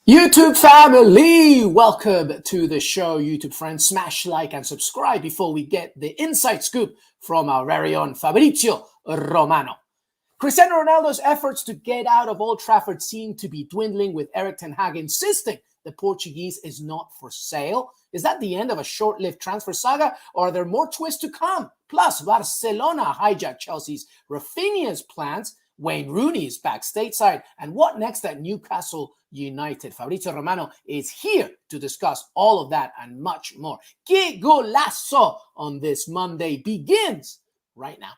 YouTube family, welcome to the show. YouTube friends, smash like and subscribe before we get the inside scoop from our very own Fabrizio Romano. Cristiano Ronaldo's efforts to get out of Old Trafford seem to be dwindling, with Erik ten Hag insisting the Portuguese is not for sale. Is that the end of a short-lived transfer saga, or are there more twists to come? Plus, Barcelona hijacked Chelsea's Raphinha's plans. Wayne Rooney is back stateside. And what next at Newcastle United? Fabrizio Romano is here to discuss all of that and much more. Qué Golazo on this Monday begins right now.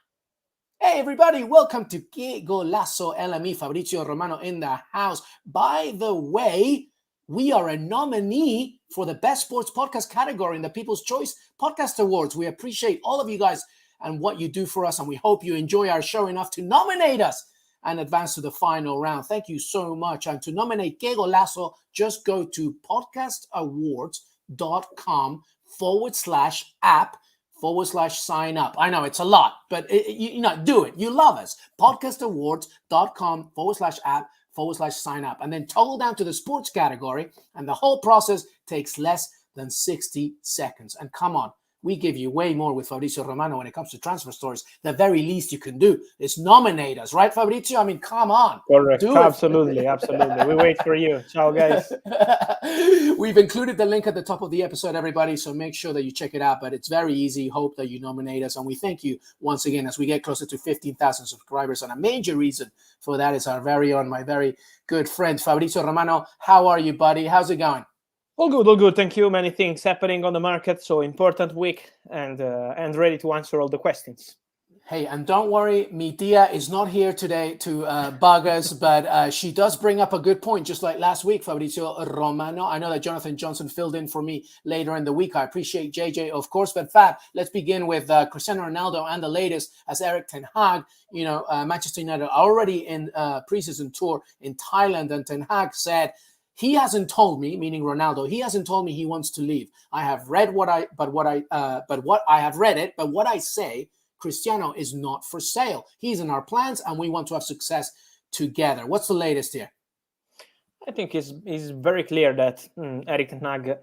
Hey everybody, welcome to Qué Golazo LME. Fabrizio Romano in the house. By the way, we are a nominee for the Best Sports Podcast category in the People's Choice Podcast Awards. We appreciate all of you guys and what you do for us, and we hope you enjoy our show enough to nominate us and advance to the final round. Thank you so much. And to nominate Qué Golazo, just go to podcastawards.com/app/sign up. I know it's a lot, but do it. You love us. podcastawards.com/app/sign up. And then toggle down to the sports category, and the whole process takes less than 60 seconds. And come on, we give you way more with Fabrizio Romano when it comes to transfer stories. The very least you can do is nominate us, right, Fabrizio? I mean, come on. Correct. Absolutely. We wait for you. Ciao, guys. We've included the link at the top of the episode, everybody, so make sure that you check it out. But it's very easy. Hope that you nominate us. And we thank you once again as we get closer to 15,000 subscribers. And a major reason for that is our very own, my very good friend, Fabrizio Romano. How are you, buddy? How's it going? All good. Thank you. Many things happening on the market. So important week and ready to answer all the questions. Hey, and don't worry, mi tia is not here today to bug us, but she does bring up a good point, just like last week, Fabrizio Romano. I know that Jonathan Johnson filled in for me later in the week. I appreciate JJ, of course. But Fab, let's begin with Cristiano Ronaldo and the latest as Erik ten Hag. Manchester United are already in preseason tour in Thailand, and ten Hag said, he hasn't told me, meaning Ronaldo, he hasn't told me he wants to leave. I have read what I say, Cristiano is not for sale. He's in our plans and we want to have success together. What's the latest here? I think it's very clear that Erik ten Hag's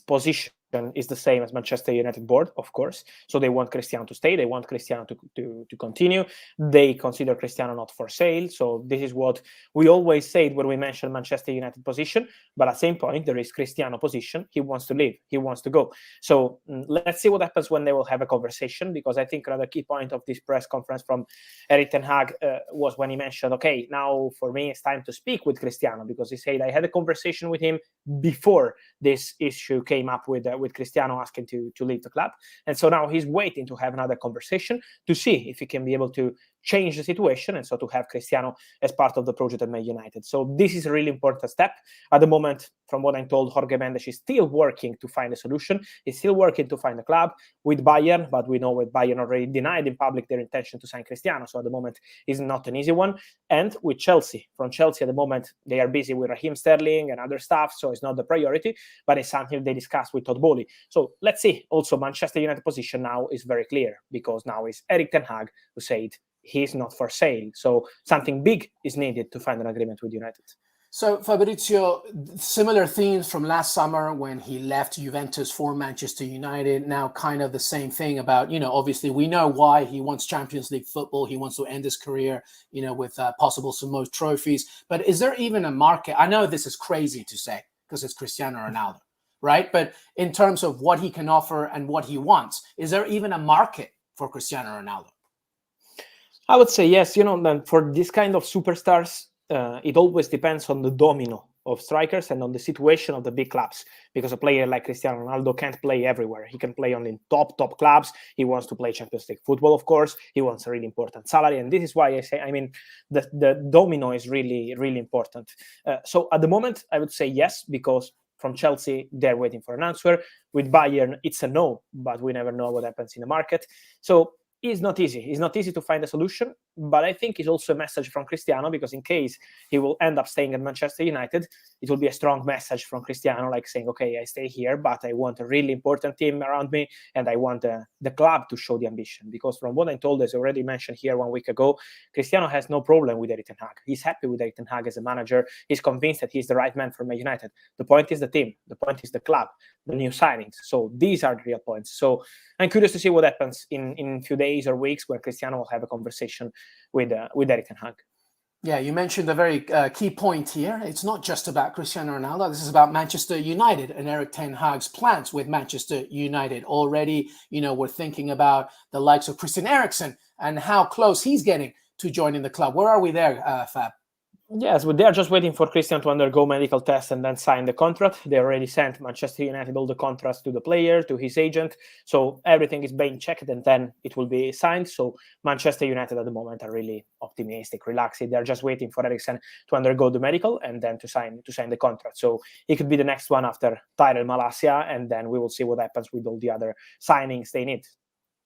position is the same as Manchester United board, of course. So they want Cristiano to stay. They want Cristiano to continue. They consider Cristiano not for sale. So this is what we always say when we mention Manchester United position. But at the same point, there is Cristiano position. He wants to leave. He wants to go. So let's see what happens when they will have a conversation, because I think another key point of this press conference from Erik ten Hag was when he mentioned, okay, now for me it's time to speak with Cristiano, because he said I had a conversation with him before this issue came up with Cristiano asking to leave the club. And so now he's waiting to have another conversation to see if he can be able to change the situation, and so to have Cristiano as part of the project at Man United. So this is a really important step. At the moment, from what I'm told, Jorge Mendes is still working to find a solution. He's still working to find a club with Bayern, but we know that Bayern already denied in public their intention to sign Cristiano. So at the moment, it's not an easy one. And with Chelsea, from Chelsea at the moment, they are busy with Raheem Sterling and other stuff, so it's not the priority, but it's something they discussed with Todd Bowley. So let's see. Also, Manchester United position now is very clear, because now it's Erik ten Hag who said he's not for sale. So something big is needed to find an agreement with United. So Fabrizio, similar themes from last summer when he left Juventus for Manchester United. Now kind of the same thing about, obviously we know why he wants Champions League football. He wants to end his career, with possible some more trophies. But is there even a market? I know this is crazy to say because it's Cristiano Ronaldo, right? But in terms of what he can offer and what he wants, is there even a market for Cristiano Ronaldo? I would say yes. For this kind of superstars, it always depends on the domino of strikers and on the situation of the big clubs, because a player like Cristiano Ronaldo can't play everywhere. He can play only in top clubs. He wants to play Champions League football, of course. He wants a really important salary. And this is why I say, the domino is really, really important. So at the moment, I would say yes, because from Chelsea, they're waiting for an answer. With Bayern, it's a no, but we never know what happens in the market. So it's not easy. It's not easy to find a solution. but I think it's also a message from Cristiano, because in case he will end up staying at Manchester United, it will be a strong message from Cristiano, like saying, okay, I stay here, but I want a really important team around me, and I want the club to show the ambition. Because from what I'm told, as I already mentioned here 1 week ago, Cristiano has no problem with Erik ten Hag. He's happy with Erik ten Hag as a manager. He's convinced that he's the right man for Man United. The point is the team. The point is the club, the new signings. So these are the real points. So I'm curious to see what happens in a few days or weeks when Cristiano will have a conversation with Erik ten Hag. Yeah, you mentioned a very key point here. It's not just about Cristiano Ronaldo. This is about Manchester United and Erik ten Hag's plans with Manchester United. Already, we're thinking about the likes of Christian Eriksen and how close he's getting to joining the club. Where are we there, Fab? Yes, but they are just waiting for Christian to undergo medical tests and then sign the contract. They already sent Manchester United all the contracts to the player, to his agent. So everything is being checked, and then it will be signed. So Manchester United at the moment are really optimistic, relaxed. They're just waiting for Eriksen to undergo the medical and then to sign the contract. So it could be the next one after Tyrell Malacia, and then we will see what happens with all the other signings they need.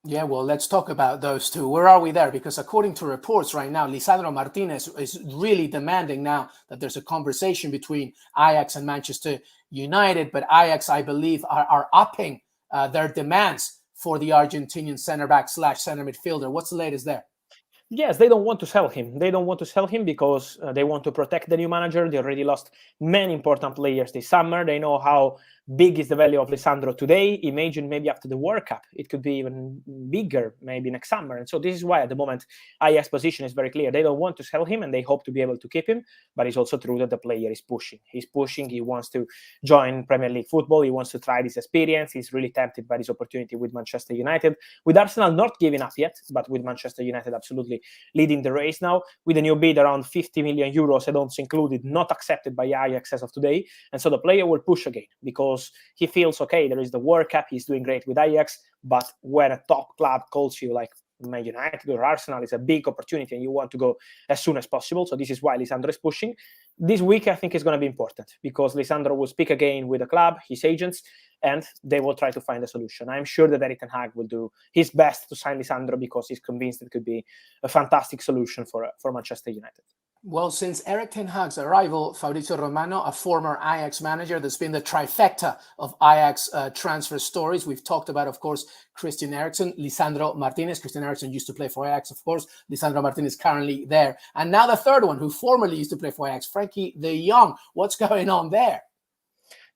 Yeah, well, let's talk about those two. Where are we there? Because according to reports right now, Lisandro Martinez is really demanding now that there's a conversation between Ajax and Manchester United. But Ajax, I believe, are upping their demands for the Argentinian center back / center midfielder. What's the latest there? Yes, they don't want to sell him. They don't want to sell him because they want to protect the new manager. They already lost many important players this summer. They know how big is the value of Lisandro today. Imagine maybe after the World Cup, it could be even bigger, maybe next summer. And so this is why at the moment Ajax's position is very clear. They don't want to sell him and they hope to be able to keep him. But it's also true that the player is pushing. He's pushing. He wants to join Premier League football. He wants to try this experience. He's really tempted by this opportunity with Manchester United. With Arsenal not giving up yet, but with Manchester United absolutely leading the race now, with a new bid around 50 million euros, add-ons included, not accepted by Ajax as of today. And so the player will push again because he feels, okay, there is the World Cup, he's doing great with Ajax, but when a top club calls you like Man United or Arsenal, it's a big opportunity and you want to go as soon as possible. So this is why Lisandro is pushing. This week, I think, is going to be important because Lisandro will speak again with the club, his agents, and they will try to find a solution. I'm sure that Erik ten Hag will do his best to sign Lisandro because he's convinced it could be a fantastic solution for Manchester United. Well, since Erik ten Hag's arrival, Fabrizio Romano, a former Ajax manager, there's been the trifecta of Ajax transfer stories. We've talked about, of course, Christian Eriksen, Lisandro Martinez. Christian Eriksen used to play for Ajax, of course. Lisandro Martinez currently there. And now the third one, who formerly used to play for Ajax, Frenkie De Jong. What's going on there?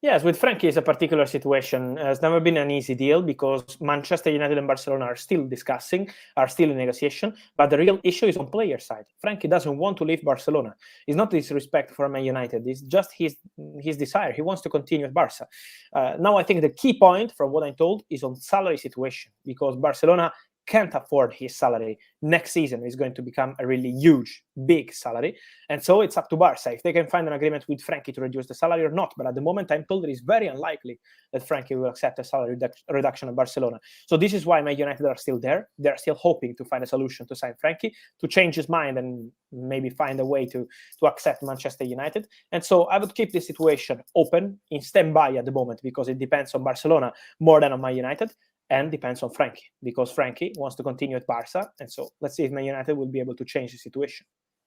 Yes, with Frenkie, it's a particular situation. It's never been an easy deal because Manchester United and Barcelona are still discussing, are still in negotiation. But the real issue is on player side. Frenkie doesn't want to leave Barcelona. It's not disrespect for Man United. It's just his desire. He wants to continue at Barca. Now, I think the key point, from what I'm told, is on salary situation because Barcelona can't afford his salary. Next season is going to become a really huge, big salary. And so it's up to Barca if they can find an agreement with Frenkie to reduce the salary or not. But at the moment, I'm told it is very unlikely that Frenkie will accept a salary reduction in Barcelona. So this is why Man United are still there. They're still hoping to find a solution to sign Frenkie, to change his mind and maybe find a way to accept Manchester United. And so I would keep this situation open, in standby at the moment, because it depends on Barcelona more than on Man United. And depends on Frenkie, because Frenkie wants to continue at Barca. And so let's see if Man United will be able to change the situation.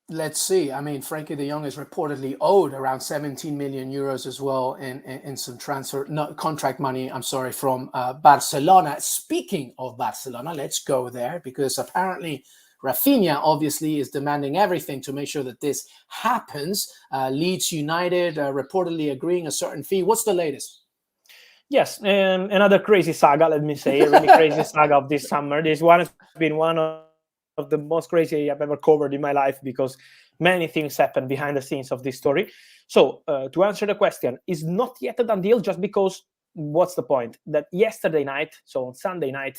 Let's see. I mean, Frenkie De Jong is reportedly owed around 17 million euros as well in some contract money, from Barcelona. Speaking of Barcelona, let's go there because apparently Raphinha obviously is demanding everything to make sure that this happens. Leeds United reportedly agreeing a certain fee. What's the latest? Yes, another crazy saga, let me say, a really crazy saga of this summer. This one has been one of the most crazy I've ever covered in my life because many things happen behind the scenes of this story. So to answer the question, is not yet a done deal just because what's the point? That yesterday night, so on Sunday night,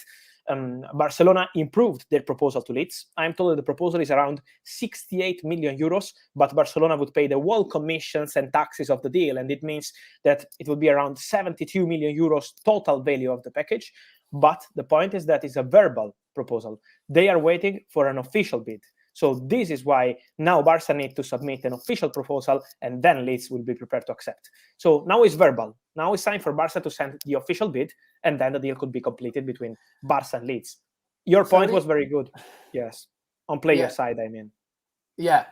Barcelona improved their proposal to Leeds. I'm told that the proposal is around 68 million euros, but Barcelona would pay the whole commissions and taxes of the deal. And it means that it would be around 72 million euros total value of the package. But the point is that it's a verbal proposal. They are waiting for an official bid. So this is why now Barca need to submit an official proposal and then Leeds will be prepared to accept. So now it's verbal. Now it's time for Barca to send the official bid and then the deal could be completed between Barca and Leeds. Your point was very good. Yes. on player side, I mean. Yeah,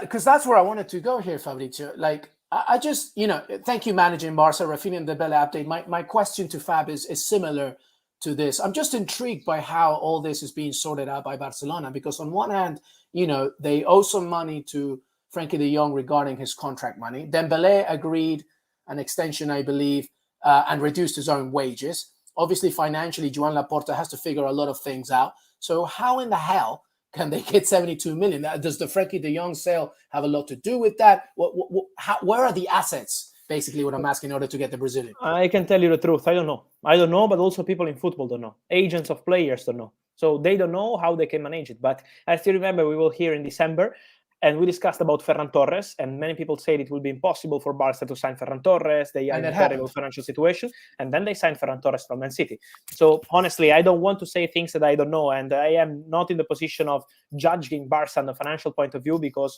because that's where I wanted to go here, Fabrizio. Like, I just, thank you, managing Barça, Raphinha and Dembele update. My question to Fab is similar to this. I'm just intrigued by how all this is being sorted out by Barcelona, because on one hand, they owe some money to Frenkie De Jong regarding his contract money. Dembele agreed an extension, I believe, and reduced his own wages. Obviously, financially, Joan Laporta has to figure a lot of things out. So how in the hell can they get 72 million? Does the Frenkie De Jong sale have a lot to do with that? Where are the assets, basically, what I'm asking, in order to get the Brazilian? I can tell you the truth. I don't know, but also people in football don't know. Agents of players don't know. So they don't know how they can manage it. But I still remember we were here in December, and we discussed about Ferran Torres, and many people said it will be impossible for Barca to sign Ferran Torres. They are in a terrible financial situation, and then they signed Ferran Torres from Man City. So honestly, I don't want to say things that I don't know, and I am not in the position of judging Barca on the financial point of view, because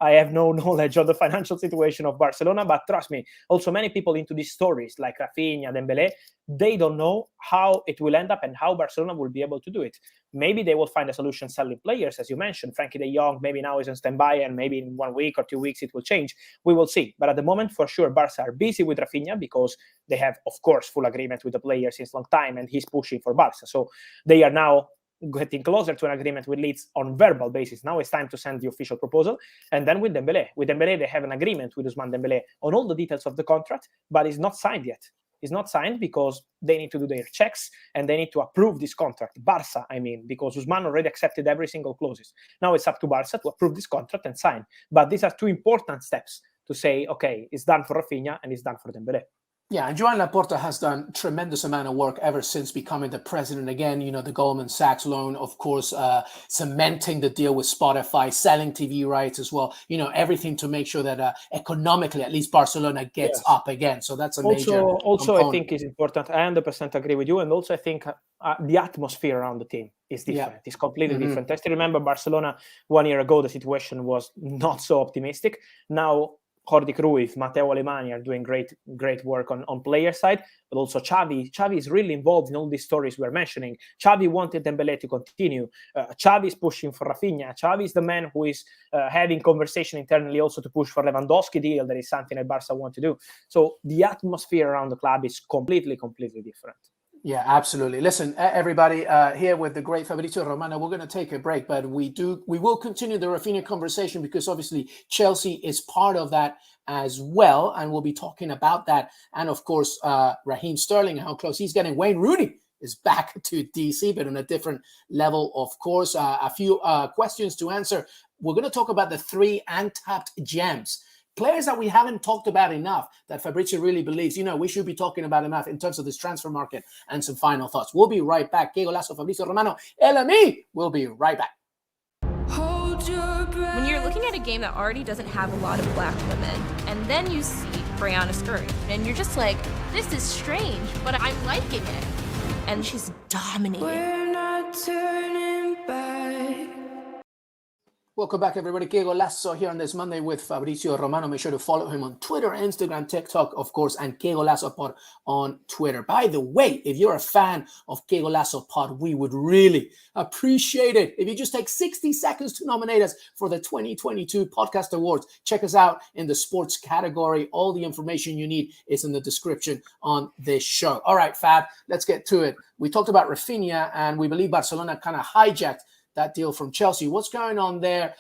I have no knowledge of the financial situation of Barcelona. But trust me, also many people into these stories, like Raphinha, Dembele, they don't know how it will end up and how Barcelona will be able to do it. Maybe they will find a solution selling players, as you mentioned. Frenkie De Jong maybe now is on standby, and maybe in 1 week or 2 weeks it will change. We will see. But at the moment, for sure, Barca are busy with Raphinha, because they have, of course, full agreement with the player since long time, and he's pushing for Barca. So they are now getting closer to an agreement with Leeds on verbal basis. Now it's time to send the official proposal. And then with Dembele, they have an agreement with Ousmane Dembele on all the details of the contract, but it's not signed yet. It's not signed because they need to do their checks and they need to approve this contract. Barca, I mean, because Ousmane already accepted every single clauses. Now it's up to Barca to approve this contract and sign. But these are two important steps to say, okay, it's done for Raphinha and it's done for Dembele. Yeah, and Joan Laporta has done tremendous amount of work ever since becoming the president. Again, the Goldman Sachs loan, of course, cementing the deal with Spotify, selling TV rights as well. Everything to make sure that economically, at least Barcelona gets up again. So that's a major Also, component. I think is important. I 100% agree with you. And also, I think the atmosphere around the team is different. Yeah. It's completely different. I still remember Barcelona 1 year ago, the situation was not so optimistic. Now, Jordi Cruyff, Matteo Alemany are doing great work on player side, but also Xavi. Xavi is really involved in all these stories we're mentioning. Xavi wanted Dembele to continue. Xavi is pushing for Raphinha. Xavi is the man who is having conversation internally also to push for Lewandowski deal. That is something that Barca want to do. So the atmosphere around the club is completely different. Yeah, absolutely. Listen, everybody, here with the great Fabrizio Romano, we're going to take a break, but we will continue the Raphinha conversation, because obviously Chelsea is part of that as well, and we'll be talking about that. And of course, Raheem Sterling, how close he's getting. Wayne Rooney is back to DC, but on a different level, of course. A few questions to answer. We're going to talk about the 3 untapped gems. Players that we haven't talked about enough, that Fabrizio really believes, we should be talking about enough in terms of this transfer market, and some final thoughts. We'll be right back. Qué Golazo, Fabrizio Romano, LME. We'll be right back. When you're looking at a game that already doesn't have a lot of black women, and then you see Brianna Scurry, and you're just like, this is strange, but I'm liking it. And she's dominating. We're not turning back. Welcome back, everybody. Qué Golazo here on this Monday with Fabrizio Romano. Make sure to follow him on Twitter, Instagram, TikTok, of course, and Qué Golazo Pod on Twitter. By the way, if you're a fan of Qué Golazo Pod, we would really appreciate it if you just take 60 seconds to nominate us for the 2022 Podcast Awards. Check us out in the sports category. All the information you need is in the description on this show. All right, Fab, let's get to it. We talked about Raphinha, and we believe Barcelona kind of hijacked that deal from Chelsea. What's going on there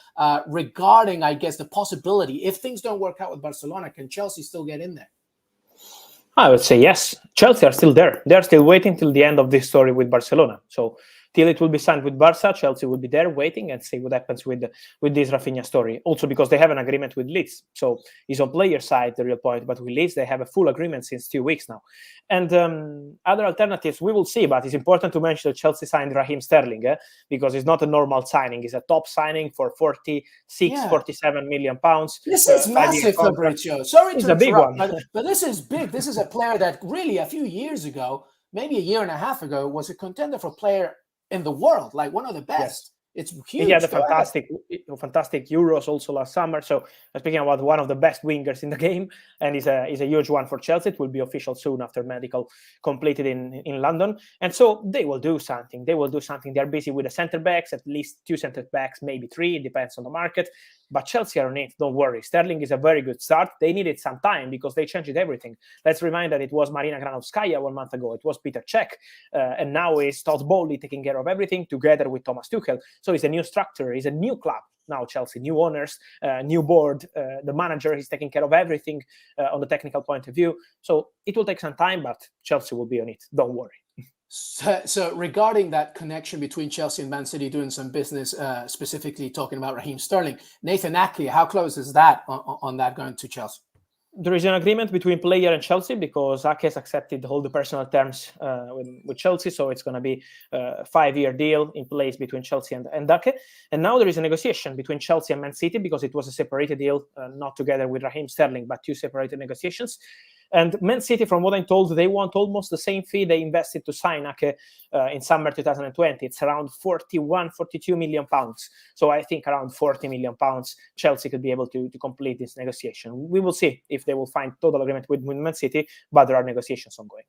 regarding, I guess, the possibility, if things don't work out with Barcelona, can Chelsea still get in there? I would say yes. Chelsea are still there. They're still waiting till the end of this story with Barcelona. So till it will be signed with Barca, Chelsea will be there waiting and see what happens with this Raphinha story. Also because they have an agreement with Leeds. So it's on player side, the real point. But with Leeds, they have a full agreement since 2 weeks now. And other alternatives, we will see. But it's important to mention that Chelsea signed Raheem Sterling, because it's not a normal signing. It's a top signing for 47 million pounds. This is massive, Fabrizio. Sorry to interrupt, big one. but this is big. This is a player that really a few years ago, maybe a year and a half ago, was a contender for player in the world, like one of the best. It's huge. He had a fantastic Euros also last summer. So speaking about one of the best wingers in the game, and he's a huge one for Chelsea. It will be official soon after medical completed in London. And so they will do something. They're busy with the centre backs, at least 2 centre backs, maybe 3. It depends on the market. But Chelsea are on it. Don't worry. Sterling is a very good start. They needed some time because they changed everything. Let's remind that it was Marina Granovskaya 1 month ago. It was Peter Cech. And now it's Todd Bowley taking care of everything together with Thomas Tuchel. So it's a new structure. It's a new club. Now Chelsea, new owners, new board. The manager is taking care of everything on the technical point of view. So it will take some time, but Chelsea will be on it. Don't worry. So regarding that connection between Chelsea and Man City doing some business, specifically talking about Raheem Sterling, Nathan Ackley, how close is that on that going to Chelsea? There is an agreement between player and Chelsea because Ake has accepted all the personal terms with Chelsea. So it's going to be a 5-year deal in place between Chelsea and Ake. And now there is a negotiation between Chelsea and Man City because it was a separated deal, not together with Raheem Sterling, but 2 separated negotiations. And Man City, from what I'm told, they want almost the same fee they invested to sign Ake in summer 2020. It's around 42 million pounds. So I think around 40 million pounds, Chelsea could be able to complete this negotiation. We will see if they will find total agreement with Man City, but there are negotiations ongoing.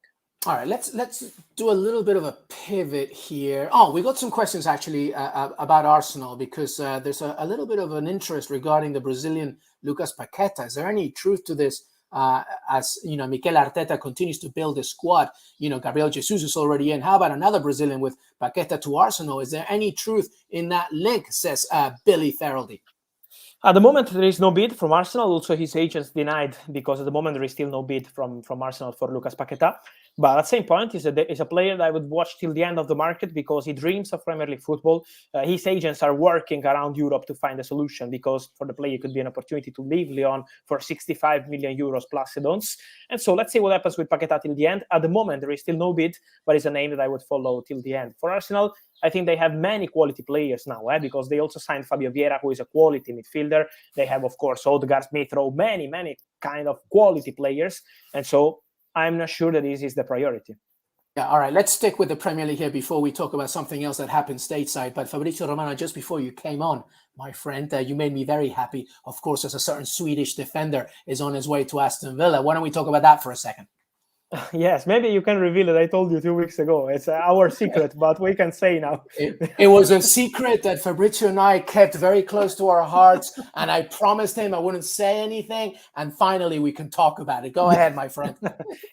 All right, let's do a little bit of a pivot here. Oh, we got some questions actually about Arsenal because there's a little bit of an interest regarding the Brazilian Lucas Paqueta. Is there any truth to this? As you know, Mikel Arteta continues to build his squad. You know, Gabriel Jesus is already in. How about another Brazilian with Paqueta to Arsenal? Is there any truth in that link? Says Billy Ferraldi. At the moment, there is no bid from Arsenal. Also, his agents denied because at the moment there is still no bid from Arsenal for Lucas Paqueta. But at the same point, he's a player that I would watch till the end of the market because he dreams of Premier League football. His agents are working around Europe to find a solution because for the player, it could be an opportunity to leave Lyon for 65 million euros plus add-ons. And so let's see what happens with Paqueta till the end. At the moment, there is still no bid, but it's a name that I would follow till the end. For Arsenal, I think they have many quality players now because they also signed Fabio Vieira, who is a quality midfielder. They have, of course, Odegaard, Smith-Rowe, many kind of quality players. And so I'm not sure that this is the priority. Yeah, all right. Let's stick with the Premier League here before we talk about something else that happened stateside. But Fabrizio Romano, just before you came on, my friend, you made me very happy. Of course, as a certain Swedish defender is on his way to Aston Villa. Why don't we talk about that for a second? Yes, maybe you can reveal it. I told you 2 weeks ago. It's our secret, but we can say now. It was a secret that Fabrizio and I kept very close to our hearts, and I promised him I wouldn't say anything, and finally we can talk about it. Go ahead, my friend.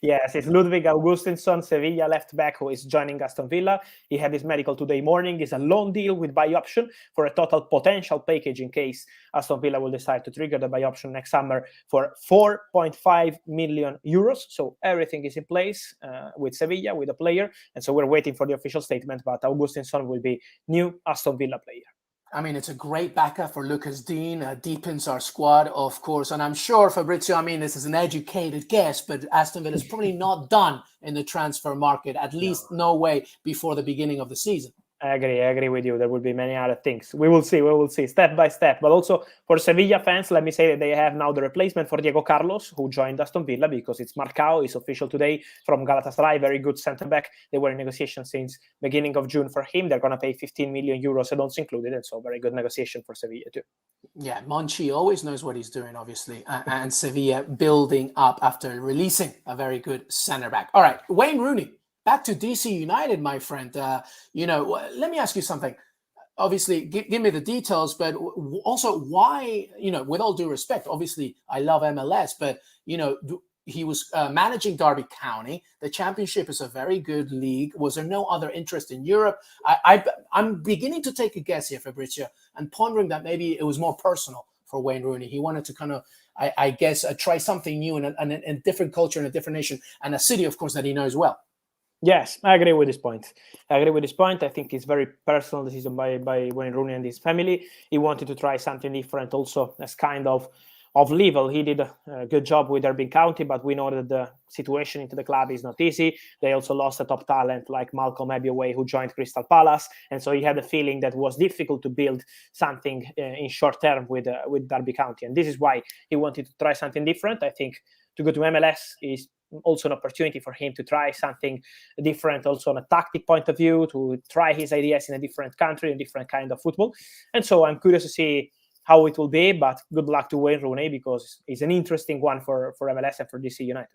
Yes, it's Ludwig Augustinsson, Sevilla left back, who is joining Aston Villa. He had his medical today morning. It's a loan deal with buy option for a total potential package in case Aston Villa will decide to trigger the buy option next summer for 4.5 million euros. So everything is in place with Sevilla, with the player. And so we're waiting for the official statement, but Augustinsson will be new Aston Villa player. I mean, it's a great backup for Lucas Dean, deepens our squad, of course. And I'm sure, Fabrizio, I mean, this is an educated guess, but Aston Villa is probably not done in the transfer market, at least no way before the beginning of the season. I agree with you. There will be many other things. We will see step by step. But also for Sevilla fans, let me say that they have now the replacement for Diego Carlos, who joined Aston Villa because it's Marcao. It's official today from Galatasaray. Very good centre-back. They were in negotiation since beginning of June for him. They're going to pay 15 million euros add-ons included. And so very good negotiation for Sevilla too. Yeah, Monchi always knows what he's doing, obviously. And Sevilla building up after releasing a very good centre-back. All right, Wayne Rooney. Back to DC United, my friend. Let me ask you something. Obviously, give me the details, but also why, with all due respect, obviously, I love MLS, but, he was managing Derby County. The Championship is a very good league. Was there no other interest in Europe? I'm beginning to take a guess here, Fabrizio, and pondering that maybe it was more personal for Wayne Rooney. He wanted to kind of, I guess, try something new in a different culture, in a different nation, and a city, of course, that he knows well. Yes, I agree with this point. I think it's very personal decision by Wayne Rooney and his family. He wanted to try something different also as kind of level. He did a good job with Derby County, but we know that the situation into the club is not easy. They also lost a top talent like Malcolm Ebioway, who joined Crystal Palace. And so he had a feeling that it was difficult to build something in short term with Derby County. And this is why he wanted to try something different. I think to go to MLS is also an opportunity for him to try something different, also on a tactic point of view, to try his ideas in a different country, a different kind of football. And so I'm curious to see how it will be, but good luck to Wayne Rooney, because he's an interesting one for MLS and for DC United.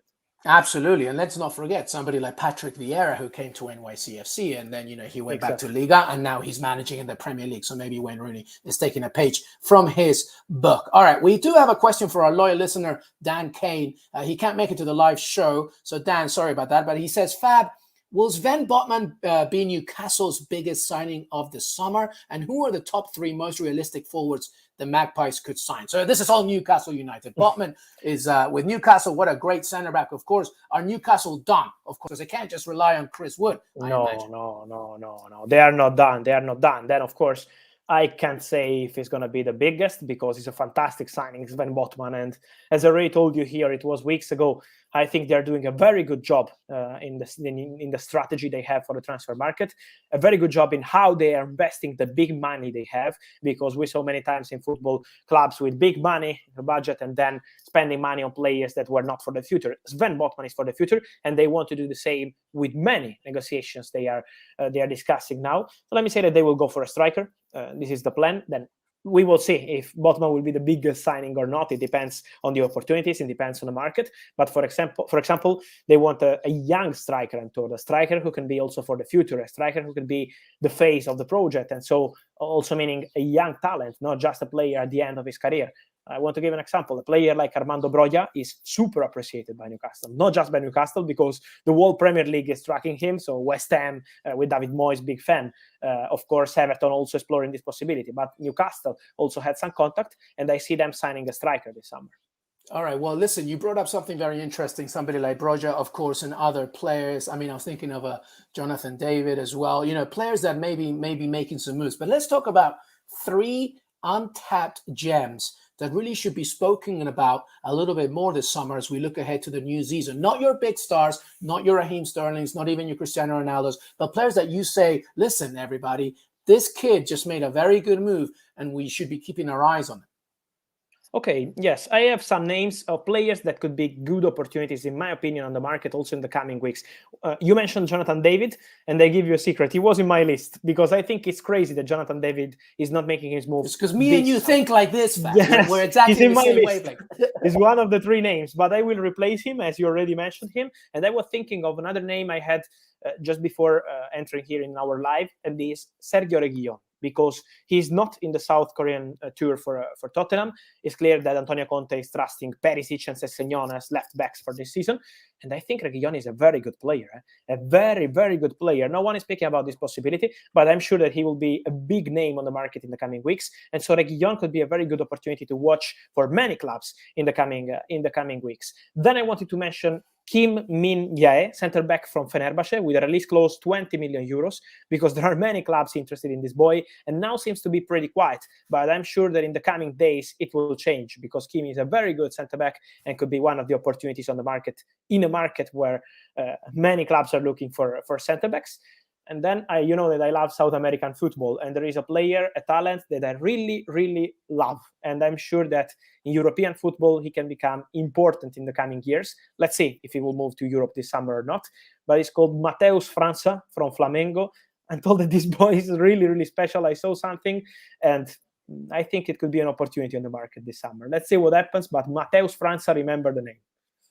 Absolutely. And let's not forget somebody like Patrick Vieira, who came to NYCFC, and then, he went back to Liga, and now he's managing in the Premier League. So maybe Wayne Rooney is taking a page from his book. All right. We do have a question for our loyal listener, Dan Kane. He can't make it to the live show. So Dan, sorry about that. But he says, Fab, will Sven Botman be Newcastle's biggest signing of the summer? And who are the top 3 most realistic forwards the Magpies could sign? So this is all Newcastle United. Botman is with Newcastle. What a great centre back, of course. Are Newcastle done? Of course, they can't just rely on Chris Wood. No. They are not done. Then, of course, I can't say if it's going to be the biggest, because it's a fantastic signing, Sven Botman. And as I already told you here, it was weeks ago, I think they're doing a very good job in the strategy they have for the transfer market, a very good job in how they are investing the big money they have, because we saw many times in football clubs with big money, the budget, and then spending money on players that were not for the future. Sven Botman is for the future, and they want to do the same with many negotiations they are discussing now. So let me say that they will go for a striker. This is the plan. Then we will see if Botman will be the biggest signing or not. It depends on the opportunities. It depends on the market. But for example, they want a young striker, and a striker who can be also for the future, a striker who can be the face of the project. And so also meaning a young talent, not just a player at the end of his career. I want to give an example. A player like Armando Broja is super appreciated by Newcastle, not just by Newcastle, because the whole Premier League is tracking him. So West Ham, with David Moyes, big fan. Of course, Everton also exploring this possibility. But Newcastle also had some contact, and I see them signing a striker this summer. All right. Well, listen, you brought up something very interesting. Somebody like Broja, of course, and other players. I mean, I was thinking of Jonathan David as well. Players that maybe making some moves. But let's talk about 3 untapped gems that really should be spoken about a little bit more this summer as we look ahead to the new season. Not your big stars, not your Raheem Sterlings, not even your Cristiano Ronaldos, but players that you say, listen, everybody, this kid just made a very good move, and we should be keeping our eyes on it. Okay, yes, I have some names of players that could be good opportunities, in my opinion, on the market also in the coming weeks. You mentioned Jonathan David, and I give you a secret. He was in my list, because I think it's crazy that Jonathan David is not making his move. It's because me and you think like this, Fab. Yes, we're exactly he's in the my same list. wavelength. He's one of the 3 names, but I will replace him, as you already mentioned him. And I was thinking of another name I had just before entering here in our live, and this is Sergio Reguilón, because he's not in the South Korean tour for Tottenham. It's clear that Antonio Conte is trusting Perisic and Sessegnon as left backs for this season. And I think Reguilón is a very good player, a very, very good player. No one is speaking about this possibility, but I'm sure that he will be a big name on the market in the coming weeks. And so Reguilón could be a very good opportunity to watch for many clubs in the coming weeks. Then I wanted to mention Kim Min-jae, centre back from Fenerbahce, with a release clause 20 million euros, because there are many clubs interested in this boy, and now seems to be pretty quiet. But I'm sure that in the coming days it will change, because Kim is a very good centre back and could be one of the opportunities on the market, in a market where many clubs are looking for centre backs. And then you know that I love South American football, and there is a player, a talent that I really, really love. And I'm sure that in European football, he can become important in the coming years. Let's see if he will move to Europe this summer or not. But it's called Mateus França from Flamengo. I'm told that this boy is really, really special. I saw something, and I think it could be an opportunity on the market this summer. Let's see what happens. But Mateus França, remember the name.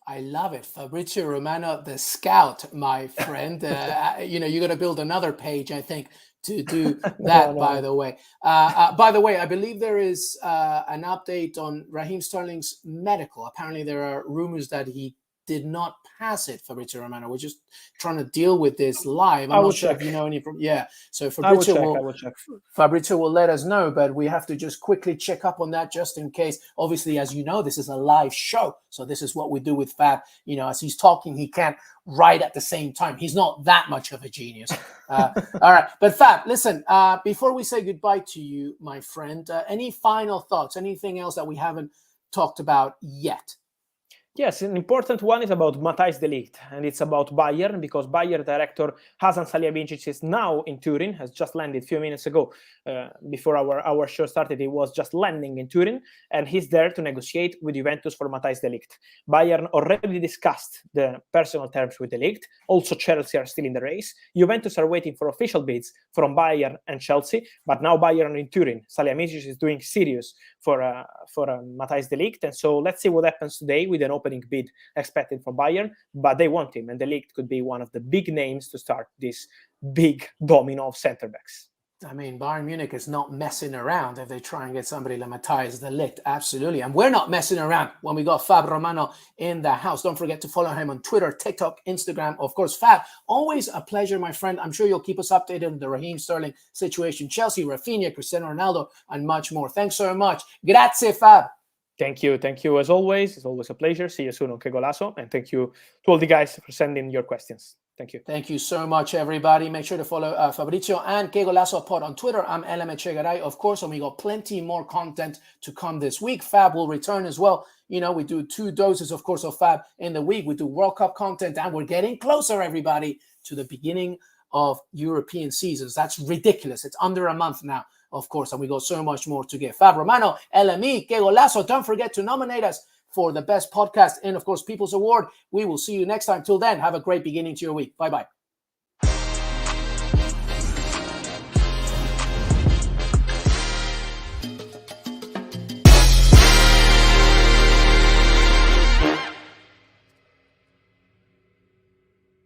I love it. Fabrizio Romano, the scout, my friend. You're going to build another page, I think, to do that, by the way. By the way, I believe there is an update on Raheem Sterling's medical. Apparently, there are rumors that he did not pass it, Fabrizio Romano. We're just trying to deal with this live. I'm not sure if you know any from. Yeah, so Fabrizio will let us know, but we have to just quickly check up on that just in case. Obviously, as you know, this is a live show, so this is what we do with Fab. As he's talking, he can't write at the same time. He's not that much of a genius. All right, but Fab, listen. Before we say goodbye to you, my friend, any final thoughts? Anything else that we haven't talked about yet? Yes, an important one is about Matthijs de Ligt, and it's about Bayern, because Bayern director Hasan Salihamidzic is now in Turin, has just landed a few minutes ago. Before our show started, he was just landing in Turin, and he's there to negotiate with Juventus for Matthijs de Ligt. Bayern already discussed the personal terms with de Ligt. Also, Chelsea are still in the race. Juventus are waiting for official bids from Bayern and Chelsea, but now Bayern in Turin. Salihamidzic is doing serious for Matthijs de Ligt, and so let's see what happens today with an opening bid expected from Bayern, but they want him, and de Ligt could be one of the big names to start this big domino of center backs. I mean, Bayern Munich is not messing around if they try and get somebody like Matthijs de Ligt. Absolutely. And we're not messing around when we got Fab Romano in the house. Don't forget to follow him on Twitter, TikTok, Instagram. Of course, Fab, always a pleasure, my friend. I'm sure you'll keep us updated on the Raheem Sterling situation, Chelsea, Raphinha, Cristiano Ronaldo, and much more. Thanks so much. Grazie, Fab. Thank you. Thank you as always. It's always a pleasure. See you soon on Qué Golazo. And thank you to all the guys for sending your questions. Thank you. Thank you so much, everybody. Make sure to follow Fabrizio and Qué Golazo Pod on Twitter. I'm LM Echegaray, of course, and we got plenty more content to come this week. Fab will return as well. You know, we do 2 doses, of course, of Fab in the week. We do World Cup content, and we're getting closer, everybody, to the beginning of European seasons. That's ridiculous. It's under a month now, of course, and we got so much more to give. Fab Romano, LME, Qué Golazo. Don't forget to nominate us for the best podcast and, of course, People's Award. We will see you next time. Till then, have a great beginning to your week. Bye-bye.